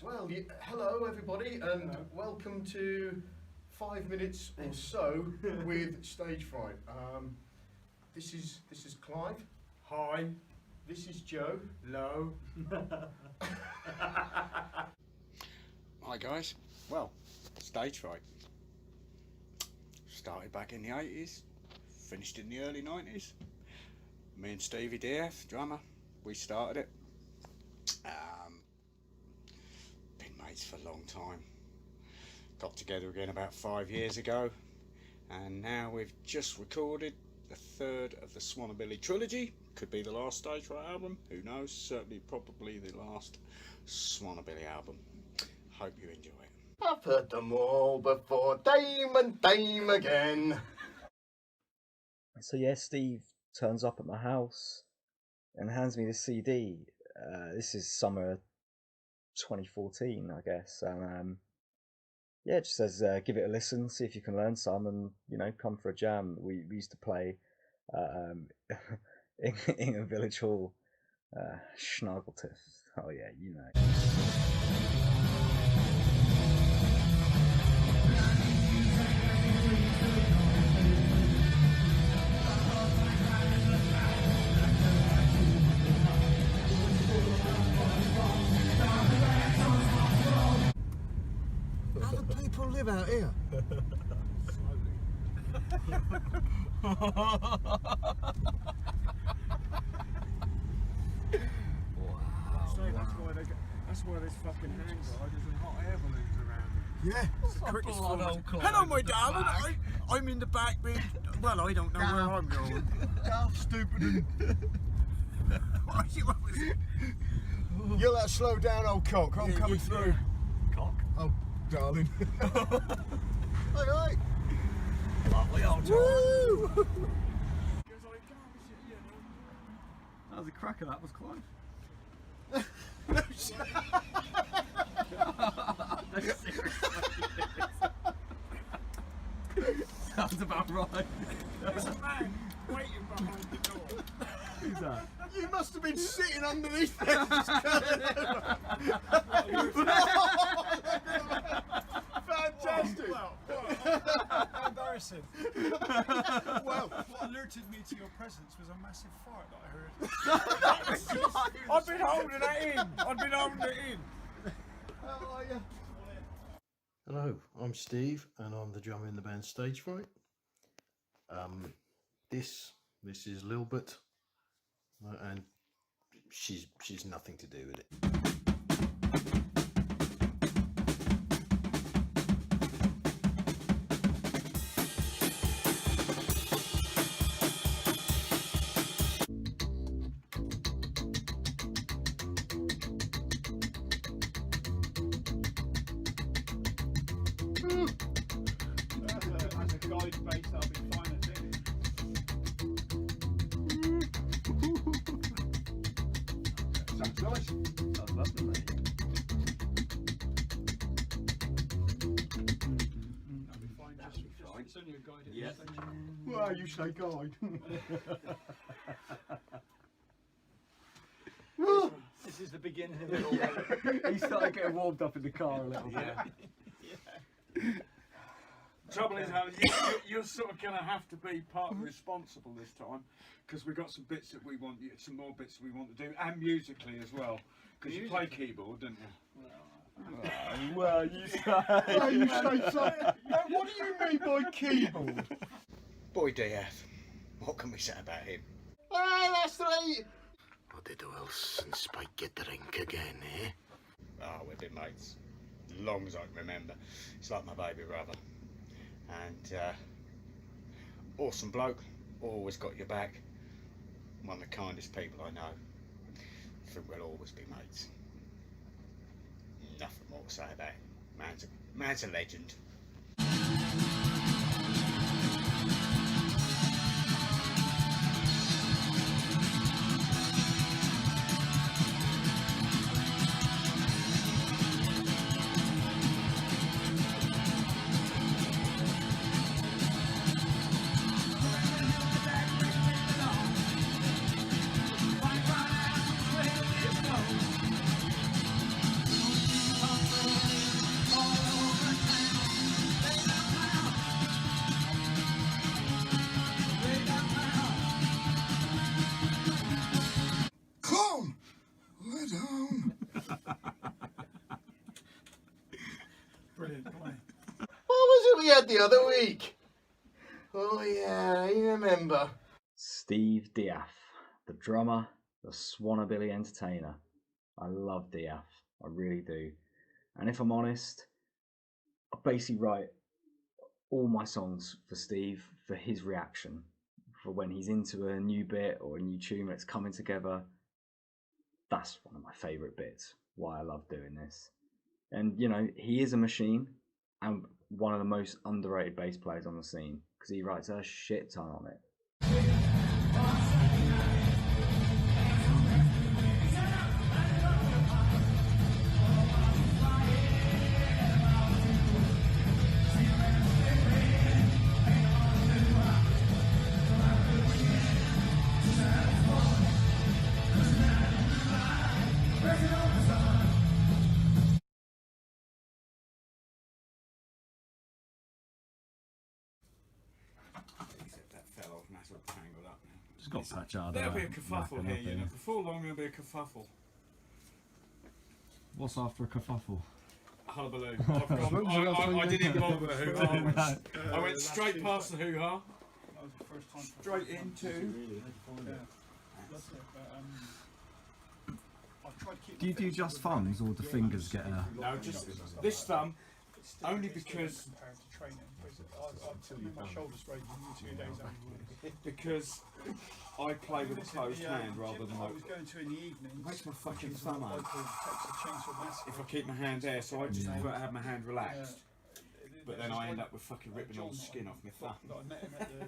Well, hello everybody, and welcome to 5 minutes or so with Stage Fright. This is Clive. Hi. This is Joe. Hello. Hi guys. Well, Stage Fright started back in the 80s, finished in the early 90s. Me and Stevie DF, drummer, we started it. Been mates for a long time. Got together again about 5 years ago, and now we've just recorded the third of the Swannabilly trilogy. Could be the last Stage Fright album, who knows, certainly probably the last Swannabilly album. Hope you enjoy it. I've heard them all before, time and time again. So yeah, Steve turns up at my house and hands me the CD. This is summer 2014, I guess, and yeah, it just says give it a listen, see if you can learn some, and come for a jam. We used to play in a village hall, Schnageltiff. Oh yeah, you know. How do people live out here? Slowly. Wow. So that's why there's fucking hang gliders and hot air balloons around them. Yeah, it's the quickest one. Hello, my darling. I'm in the back bit. Well, I don't know where I'm going. Daft, stupid, and you'll have to slow down, old cock. I'm coming through. Cock. Oh, darling. Aye, aye. Lovely old Woo! That was a cracker, that was Clive. Sounds about right. There's a man waiting behind the door. Who's that? You must have been sitting underneath there. Fantastic. Well, how embarrassing. Well, What alerted me to your presence was a massive fart that I heard. I've been holding it in. how are you? Hello, I'm Steve, and I'm the drummer in the band Stage Fright. This is Lilbert, and she's nothing to do with it. As a guide base, that'll be fine, I think. Sounds nice. Sounds lovely, mate. That'll be fine. It's only a guide. Yes. Well, you say guide. This is the beginning of it already. He started getting warmed up in the car a little bit. Trouble is, Alan, you're sort of going to have to be part responsible this time, because we've got some bits that we want, some more bits we want to do, and musically as well, because you play keyboard, don't you? Well, you say. Oh, you say so. Now, what do you mean by keyboard? Boy DF, what can we say about him? Ah, that's right. What did else and Spike get drink again, eh? Oh, we've been mates, long as I can remember. It's like my baby brother. And awesome bloke, always got your back. One of the kindest people I know. I think we'll always be mates. Nothing more to say about him. Man's a legend. we had the other week? Oh yeah, you remember. Steve Diaf, the drummer, the Swannabilly entertainer. I love Diaf, I really do. And if I'm honest, I basically write all my songs for Steve, for his reaction, for when he's into a new bit or a new tune that's coming together. That's one of my favourite bits, why I love doing this. And, you know, he is a machine and one of the most underrated bass players on the scene because he writes a shit ton on it. Except that fell off and that's all tangled up now. Just got patch out. There'll be a kerfuffle here, you know. Before long there'll be a kerfuffle. What's after a kerfuffle? Hullabaloo. I didn't bother the hoo-ha. I went straight past the hoo-ha. That was the first time. Straight into... That's it, but, I've tried to keep Do you my do fingers just with thumbs or the fingers get a... No, just this thumb, only it's still because... compared to training. I've my shoulders raised in 2 days afterwards. Because I play with a closed hand rather than I like... was going to in the evenings. Makes my fucking which is thumb what I out. call Texas Chainsaw Massacre. If I keep my hand there, so I just have my hand relaxed. But then There's I end one- up with fucking ripping all the skin off my thumb. that I met him at the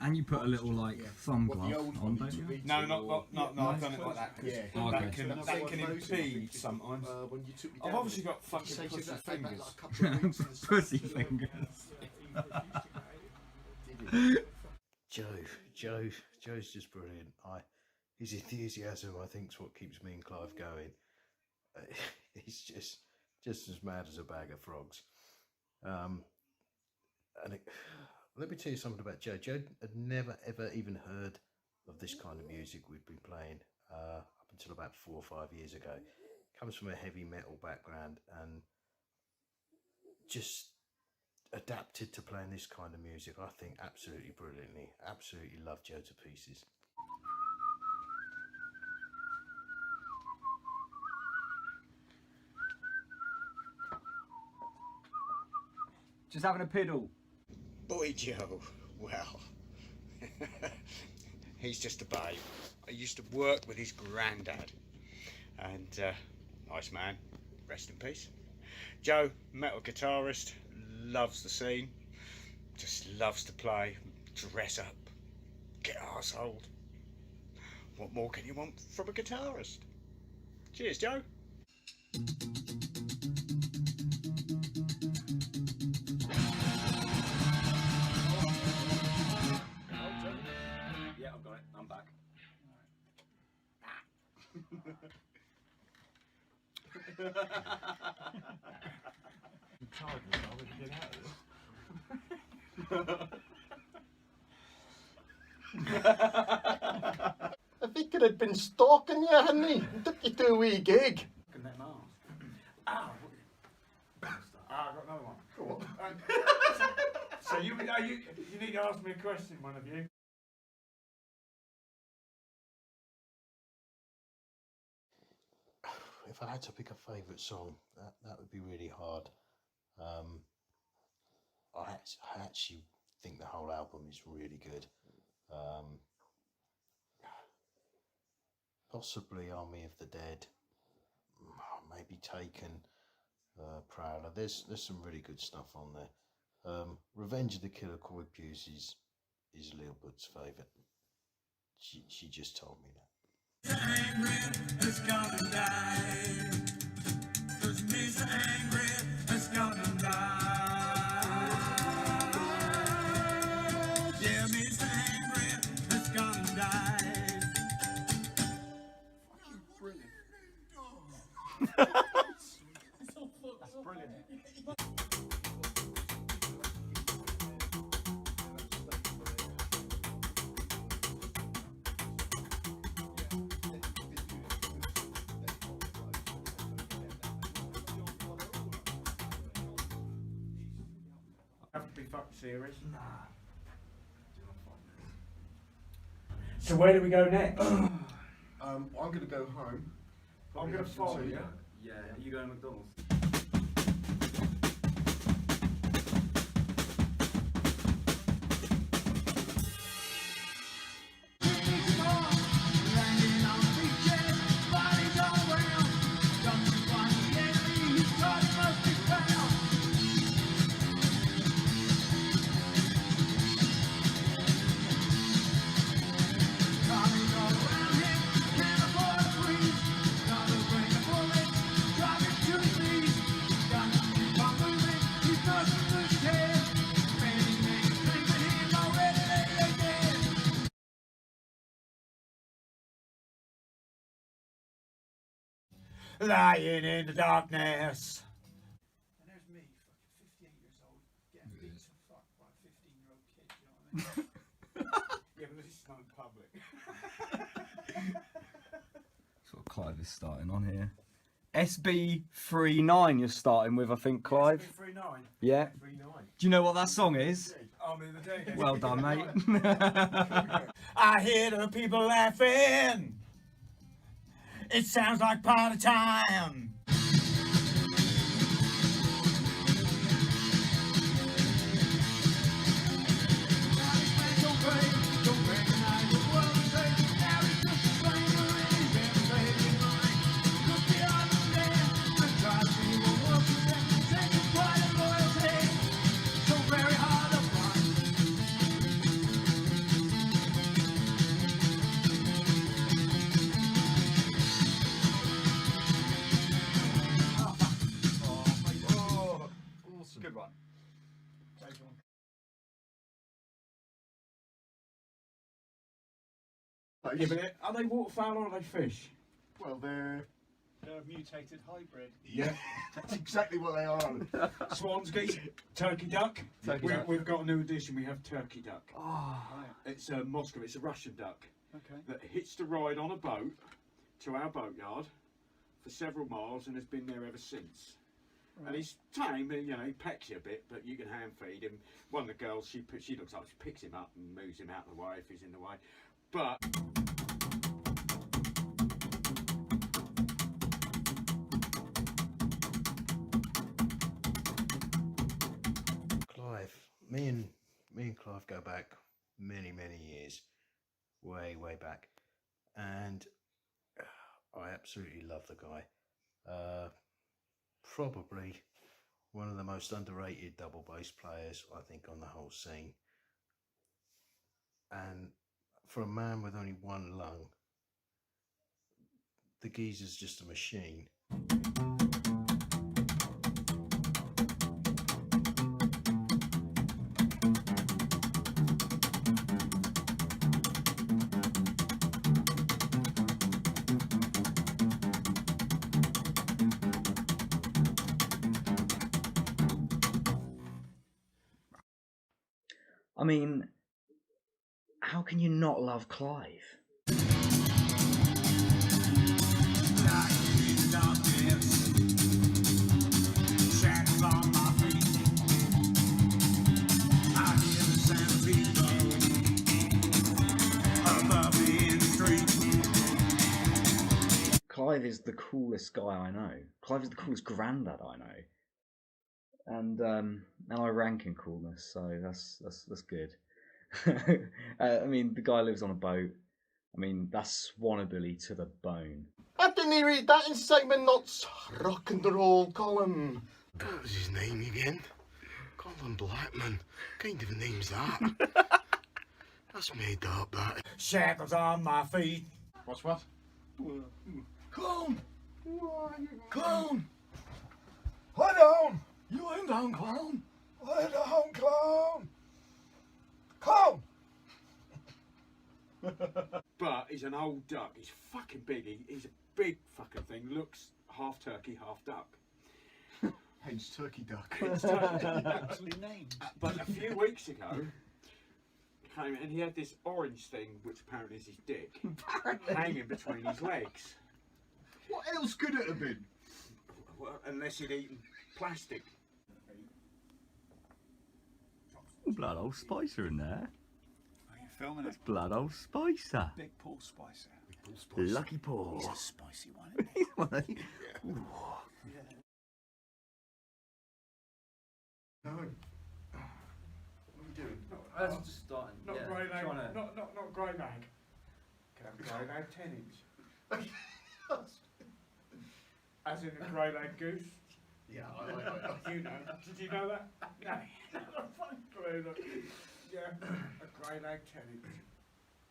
And you put a little like thumb What, the glove old on, one don't to you? read No, to, not, or- not, no, I've done it like that because Yeah. Oh, that okay. can, That's that what can I was noticing, impede sometimes. when you took me I've down obviously there. got fucking You say pussy that back fingers. like a couple of weeks in the Pussy sun. fingers. Joe's just brilliant. His enthusiasm, I think, is what keeps me and Clive going. He's just as mad as a bag of frogs. Let me tell you something about Joe. Joe had never ever even heard of this kind of music we'd been playing up until about 4 or 5 years ago. Comes from a heavy metal background and just adapted to playing this kind of music, I think, absolutely brilliantly. Absolutely love Joe to pieces. Just having a piddle. Boy Joe, well, he's just a babe. I used to work with his granddad, and nice man, rest in peace. Joe, metal guitarist, loves the scene, just loves to play, dress up, get arseholed. What more can you want from a guitarist? Cheers, Joe. Yeah, I've got it. I'm back. I think it had been stalking you, hadn't he? It took you to a wee gig. Ah, I got another one. Go on. So you need to ask me a question, one of you. If I had to pick a favourite song, that would be really hard. I actually think the whole album is really good. Possibly Army of the Dead, maybe Taken, Prowler. There's some really good stuff on there. Revenge of the Killer Coypu is Lilbut's favourite. She just told me that. Have to be fucked serious. Nah. So where do we go next? I'm going to go home. I'm going to follow you. Yeah, you go to McDonald's. Lying in the darkness. And there's me, fucking 58 years old, getting beat to fuck by a 15-year-old kid, you know what I mean? Yeah, but this is not in public. Sort of Clive is starting on here. SB39 you're starting with, I think, Clive. 39. Yeah. 39. Do you know what that song is? I'm in the day. Well done, mate. I hear the people laughing. It sounds like party time. Good one. Yeah, but are they waterfowl or are they fish? Well, they're... They're a mutated hybrid. Yeah, that's exactly what they are. Swans, geese, turkey duck. We've got a new addition. We have turkey duck. Oh, It's a Moscow. It's a Russian duck Okay. that hitched a ride on a boat to our boatyard for several miles and has been there ever since. And he's tame, you know, he pecks you a bit, but you can hand feed him. One of the girls, she looks like she picks him up and moves him out of the way if he's in the way. But Clive, me and Clive go back many years, way back, and I absolutely love the guy. Probably one of the most underrated double bass players I think on the whole scene. And for a man with only one lung, the geezer's just a machine. I mean, how can you not love Clive? Clive is the coolest guy I know. Clive is the coolest granddad I know. And I rank in coolness, so that's good. I mean, the guy lives on a boat. I mean, that's Swannabilly to the bone. I didn't read that in Simon Knott's rock and roll column. What was his name again? Colin Blackman. Kind of a name's that. That's made up, that. shackles on my feet. What's what? Clown! Clown! Lie down! You ain't down, clown! Lie down, clown! Clown! But he's an old duck. He's fucking big. He's a big fucking thing. Looks half turkey, half duck. Hence Turkey Duck. Actually named. But a few weeks ago, he came and he had this orange thing, which apparently is his dick, hanging between his legs. What else could it have been? Well, unless he'd eaten plastic. Blood old Spicer in there. Are you filming it? Blood old Spicer. Big Paul Spicer. Lucky Paul. He's a spicy one, isn't he? He's one of the- Ooh. No. What are you doing? That's just starting. Not yeah, grey lag. trying to- Not grey lag. Can have grey lag 10 inch. As in a grey lag goose. Yeah, You know. Did you know that? No. Grey lag. Yeah. A grey lag 10 inch.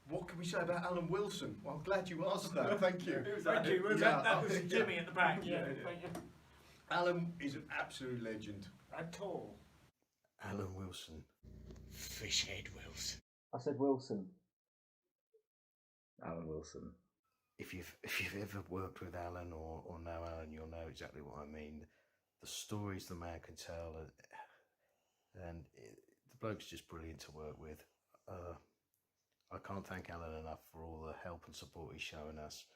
What can we say about Alan Wilson? Well, I'm glad you asked that. Thank you. Thank you. Yeah, That was yeah. Jimmy at the back. Yeah, yeah. Thank you. Alan is an absolute legend. At all. Alan Wilson. Fishhead Wilson. I said Wilson. Alan Wilson. If you've ever worked with Alan or know Alan, you'll know exactly what I mean. The stories the man can tell, the bloke's just brilliant to work with. I can't thank Alan enough for all the help and support he's shown us,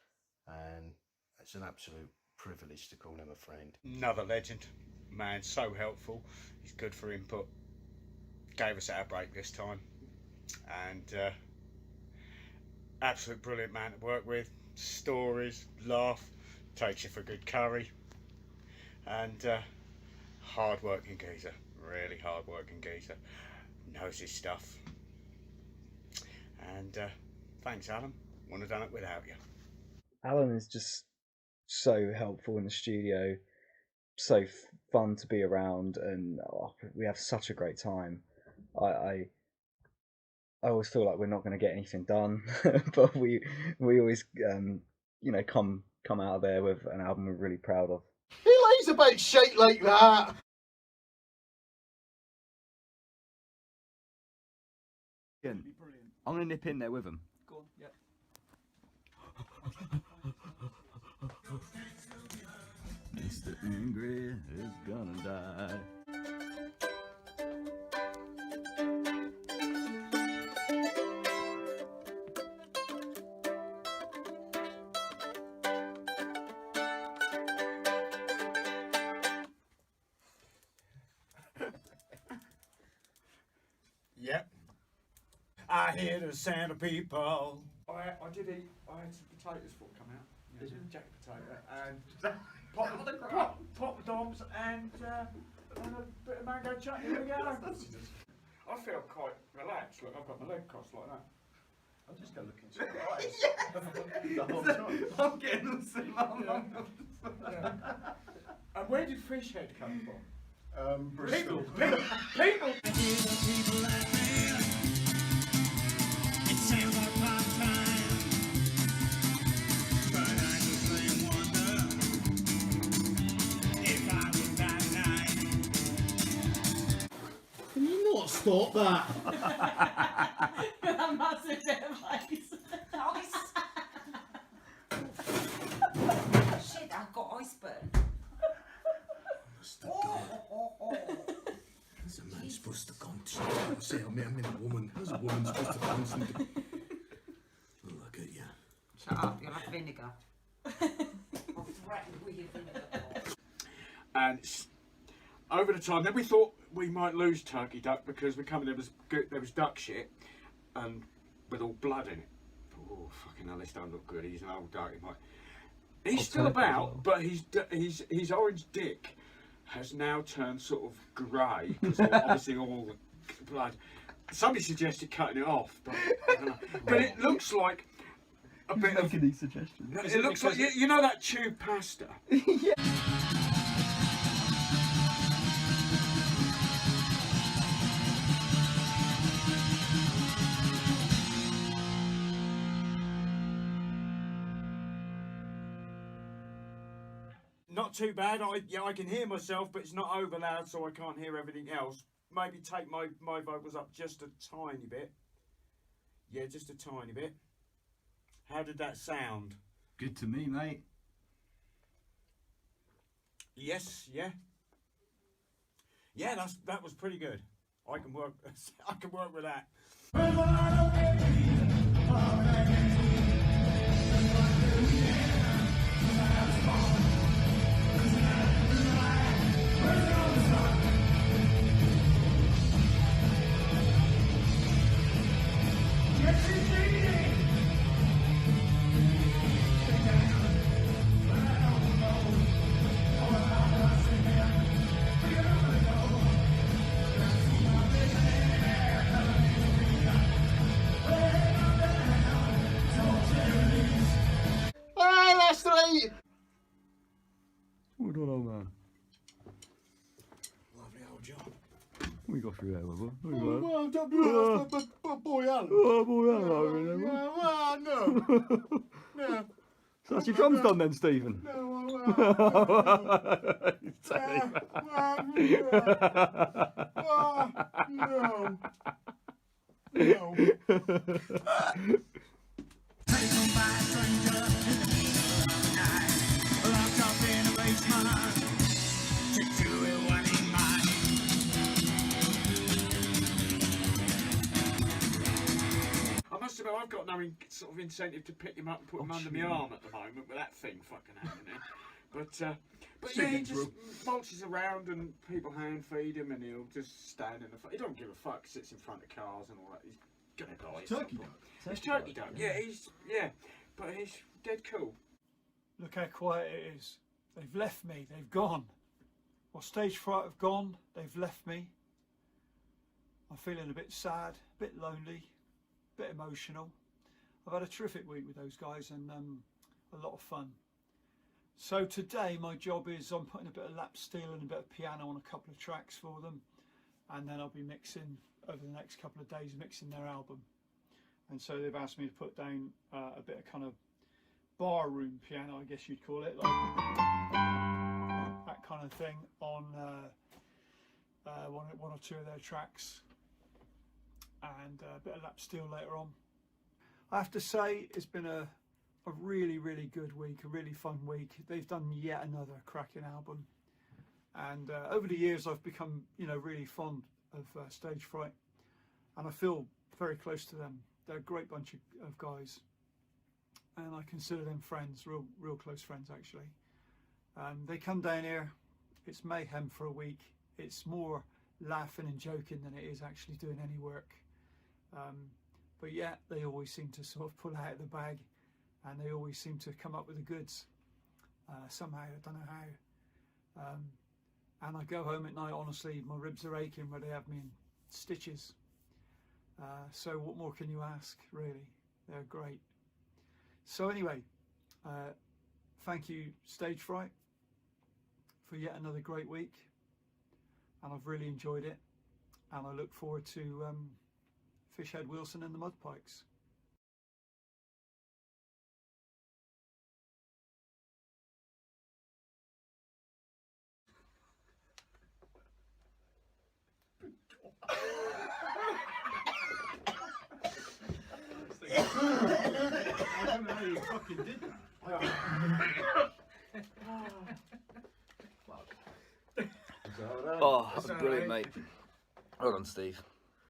and it's an absolute privilege to call him a friend. Another legend. Man, so helpful. He's good for input. Gave us our break this time. And absolute brilliant man to work with. Stories, laugh, takes you for good curry. And hard working geezer. Really hard working geezer. Knows his stuff. And thanks, Alan. Wouldn't have done it without you. Alan is just so helpful in the studio, so fun to be around, and we have such a great time. I always feel like we're not going to get anything done, but we always come out of there with an album we're really proud of. He lays about shit like that. Brilliant. I'm going to nip in there with him. Go on, yeah. Mr. Angry is gonna die. Yep. I hear the sound of people. I had some potatoes before come out. Did you? Jack potato and pop doms and a bit of mango chutney. Here we go. I feel quite relaxed. Look, I've got my leg crossed like that. I'm just going to look into your eyes the whole time. I'm getting them similar. And where did Fishhead come from? Bristol. People. Can you not stop that? That massive device. Shit, I've got iceberg. How's a man supposed to concentrate? I say, I'm a woman. How's a woman supposed to concentrate? Look at you. Shut up, you'll have vinegar. I'll threaten with your vinegar. And over the time, then we thought we might lose Turkey Duck because there was duck shit and with all blood in it. Oh fucking hell, this don't look good. He's an old duck. He's still about, but his orange dick has now turned sort of grey because obviously all the blood. Somebody suggested cutting it off, but I don't know. But it looks like a bit of. these suggestions. It looks like you know that tube pasta. Not too bad. I can hear myself, but it's not over loud, so I can't hear everything else. Maybe take my vocals up just a tiny bit. Yeah, just a tiny bit. How did that sound? Good to me, mate. Yes, yeah. Yeah, that was pretty good. I can work with that. We got through there, before. Well, boy, Alan. Oh, boy, hello, remember? Well, no. No. So that's your drums done then, Stephen? No, no. I must admit, I've got no sort of incentive to pick him up and put him under my arm at the moment with that thing fucking happening. But yeah, he just mulches around and people hand feed him and he'll just stand in the front. He don't give a fuck, sits in front of cars and all that. He's gonna die. Turkey dog. It's turkey dog. Yeah, but he's dead cool. Look how quiet it is. They've left me. They've gone. Well, Stage Fright have gone. They've left me. I'm feeling a bit sad, a bit lonely, a bit emotional. I've had a terrific week with those guys and a lot of fun. So today my job is I'm putting a bit of lap steel and a bit of piano on a couple of tracks for them, and then I'll be mixing over the next couple of days, mixing their album. And so they've asked me to put down a bit of kind of bar room piano, I guess you'd call it, like that kind of thing on one or two of their tracks, and a bit of lap steel later on. I have to say it's been a really, really good week, a really fun week. They've done yet another cracking album, and over the years I've become, you know, really fond of Stage Fright, and I feel very close to them. They're a great bunch of guys, and I consider them friends, real close friends actually. They come down here, it's mayhem for a week. It's more laughing and joking than it is actually doing any work. But yeah, they always seem to sort of pull out of the bag, and they always seem to come up with the goods somehow. I don't know how. And I go home at night, honestly, my ribs are aching where they have me in stitches. So what more can you ask, really? They're great. So anyway, thank you Stage Fright for yet another great week, and I've really enjoyed it, and I look forward to Fishhead Wilson and the Mudpikes. I don't know how you fucking did that. Oh, that was brilliant, mate. Well done, Steve.